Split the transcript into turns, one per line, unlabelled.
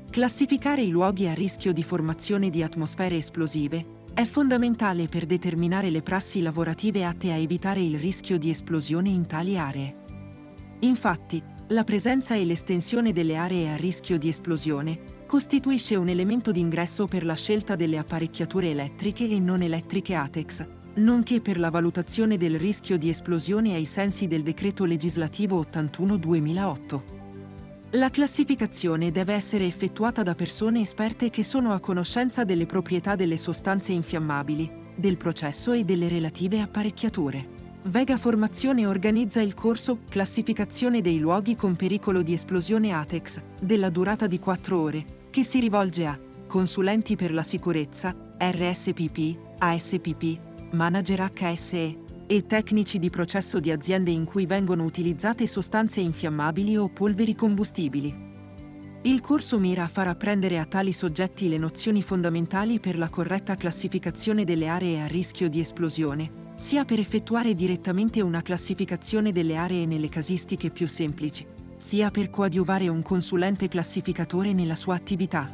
Classificare i luoghi a rischio di formazione di atmosfere esplosive è fondamentale per determinare le prassi lavorative atte a evitare il rischio di esplosione in tali aree. Infatti, la presenza e l'estensione delle aree a rischio di esplosione costituisce un elemento d'ingresso per la scelta delle apparecchiature elettriche e non elettriche ATEX, nonché per la valutazione del rischio di esplosione ai sensi del Decreto Legislativo 81/2008. La classificazione deve essere effettuata da persone esperte che sono a conoscenza delle proprietà delle sostanze infiammabili, del processo e delle relative apparecchiature. Vega Formazione organizza il corso Classificazione dei luoghi con pericolo di esplosione ATEX, della durata di 4 ore, che si rivolge a consulenti per la sicurezza, RSPP, ASPP, manager HSE e tecnici di processo di aziende in cui vengono utilizzate sostanze infiammabili o polveri combustibili. Il corso mira a far apprendere a tali soggetti le nozioni fondamentali per la corretta classificazione delle aree a rischio di esplosione, sia per effettuare direttamente una classificazione delle aree nelle casistiche più semplici, sia per coadiuvare un consulente classificatore nella sua attività.